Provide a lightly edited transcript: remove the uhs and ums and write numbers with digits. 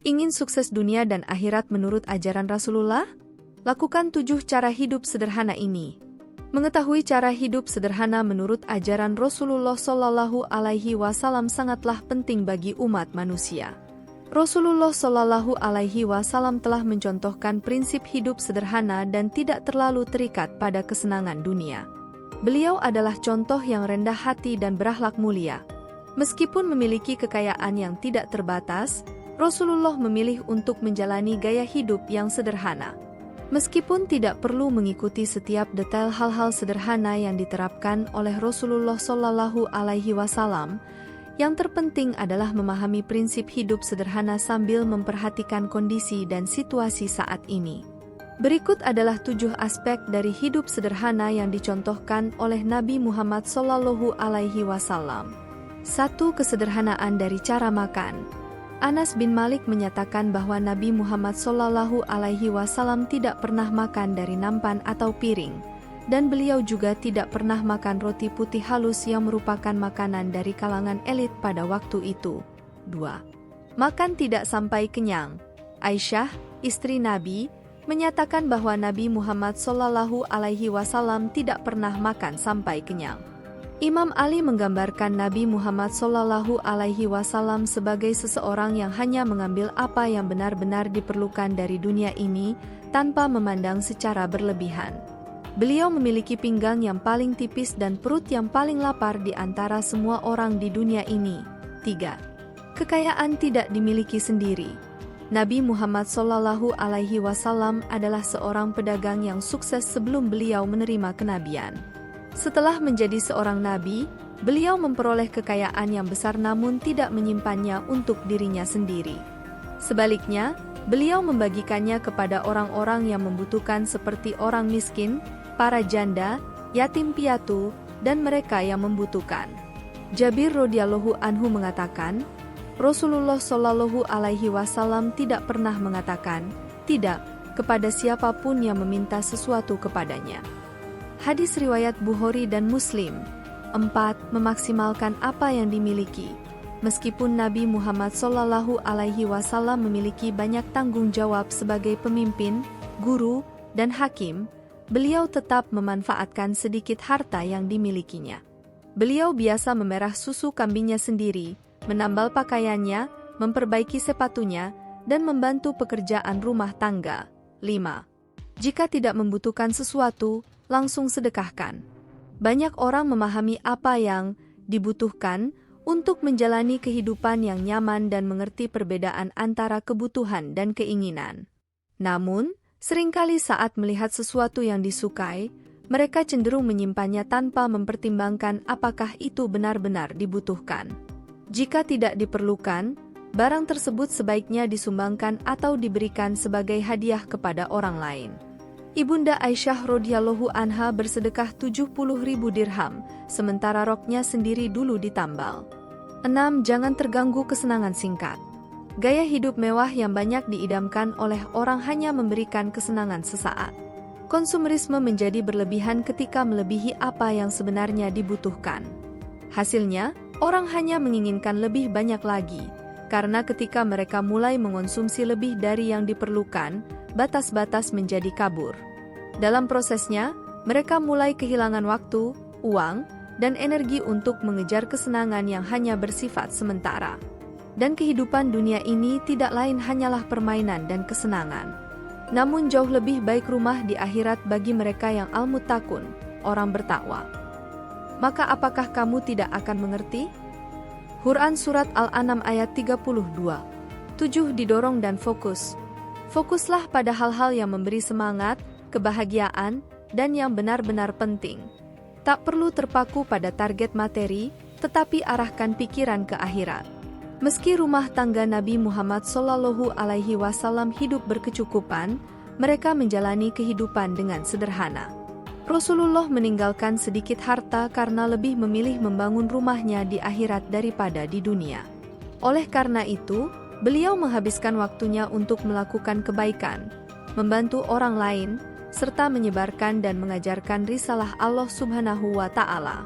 Ingin sukses dunia dan akhirat menurut ajaran Rasulullah? Lakukan 7 cara hidup sederhana ini. Mengetahui cara hidup sederhana menurut ajaran Rasulullah Shallallahu Alaihi Wasallam sangatlah penting bagi umat manusia. Rasulullah Shallallahu Alaihi Wasallam telah mencontohkan prinsip hidup sederhana dan tidak terlalu terikat pada kesenangan dunia. Beliau adalah contoh yang rendah hati dan berakhlak mulia. Meskipun memiliki kekayaan yang tidak terbatas, Rasulullah memilih untuk menjalani gaya hidup yang sederhana. Meskipun tidak perlu mengikuti setiap detail hal-hal sederhana yang diterapkan oleh Rasulullah Shallallahu Alaihi Wasallam, yang terpenting adalah memahami prinsip hidup sederhana sambil memperhatikan kondisi dan situasi saat ini. Berikut adalah 7 aspek dari hidup sederhana yang dicontohkan oleh Nabi Muhammad Shallallahu Alaihi Wasallam. 1. Kesederhanaan dari cara makan. Anas bin Malik menyatakan bahwa Nabi Muhammad Shallallahu Alaihi Wasallam tidak pernah makan dari nampan atau piring, dan beliau juga tidak pernah makan roti putih halus yang merupakan makanan dari kalangan elit pada waktu itu. 2. Makan tidak sampai kenyang. Aisyah, istri Nabi, menyatakan bahwa Nabi Muhammad Shallallahu Alaihi Wasallam tidak pernah makan sampai kenyang. Imam Ali menggambarkan Nabi Muhammad Shallallahu Alaihi Wasallam sebagai seseorang yang hanya mengambil apa yang benar-benar diperlukan dari dunia ini, tanpa memandang secara berlebihan. Beliau memiliki pinggang yang paling tipis dan perut yang paling lapar di antara semua orang di dunia ini. 3. Kekayaan tidak dimiliki sendiri. Nabi Muhammad Shallallahu Alaihi Wasallam adalah seorang pedagang yang sukses sebelum beliau menerima kenabian. Setelah menjadi seorang nabi, beliau memperoleh kekayaan yang besar namun tidak menyimpannya untuk dirinya sendiri. Sebaliknya, beliau membagikannya kepada orang-orang yang membutuhkan seperti orang miskin, para janda, yatim piatu, dan mereka yang membutuhkan. Jabir radhiyallahu anhu mengatakan, Rasulullah Shallallahu Alaihi Wasallam tidak pernah mengatakan tidak kepada siapapun yang meminta sesuatu kepadanya. Hadis riwayat Bukhari dan Muslim. 4. Memaksimalkan apa yang dimiliki. Meskipun Nabi Muhammad Shallallahu Alaihi Wasallam memiliki banyak tanggung jawab sebagai pemimpin, guru, dan hakim, beliau tetap memanfaatkan sedikit harta yang dimilikinya. Beliau biasa memerah susu kambingnya sendiri, menambal pakaiannya, memperbaiki sepatunya, dan membantu pekerjaan rumah tangga. 5. Jika tidak membutuhkan sesuatu, langsung sedekahkan. Banyak orang memahami apa yang dibutuhkan untuk menjalani kehidupan yang nyaman dan mengerti perbedaan antara kebutuhan dan keinginan. Namun, seringkali saat melihat sesuatu yang disukai, mereka cenderung menyimpannya tanpa mempertimbangkan apakah itu benar-benar dibutuhkan. Jika tidak diperlukan, barang tersebut sebaiknya disumbangkan atau diberikan sebagai hadiah kepada orang lain. Ibunda Aisyah radhiyallahu anha bersedekah 70.000 dirham, sementara roknya sendiri dulu ditambal. 6. Jangan terganggu kesenangan singkat. Gaya hidup mewah yang banyak diidamkan oleh orang hanya memberikan kesenangan sesaat. Konsumerisme menjadi berlebihan ketika melebihi apa yang sebenarnya dibutuhkan. Hasilnya, orang hanya menginginkan lebih banyak lagi, karena ketika mereka mulai mengonsumsi lebih dari yang diperlukan, batas-batas menjadi kabur. Dalam prosesnya, mereka mulai kehilangan waktu, uang, dan energi untuk mengejar kesenangan yang hanya bersifat sementara. Dan kehidupan dunia ini tidak lain hanyalah permainan dan kesenangan. Namun jauh lebih baik rumah di akhirat bagi mereka yang al-muttaqun, orang bertakwa. Maka apakah kamu tidak akan mengerti? Quran Surat Al-An'am ayat 32. 7. Didorong dan fokus. Fokuslah pada hal-hal yang memberi semangat, kebahagiaan, dan yang benar-benar penting. Tak perlu terpaku pada target materi, tetapi arahkan pikiran ke akhirat. Meski rumah tangga Nabi Muhammad Shallallahu Alaihi Wasallam hidup berkecukupan, mereka menjalani kehidupan dengan sederhana. Rasulullah meninggalkan sedikit harta karena lebih memilih membangun rumahnya di akhirat daripada di dunia. Oleh karena itu, beliau menghabiskan waktunya untuk melakukan kebaikan, membantu orang lain, serta menyebarkan dan mengajarkan risalah Allah Subhanahu wa Ta'ala.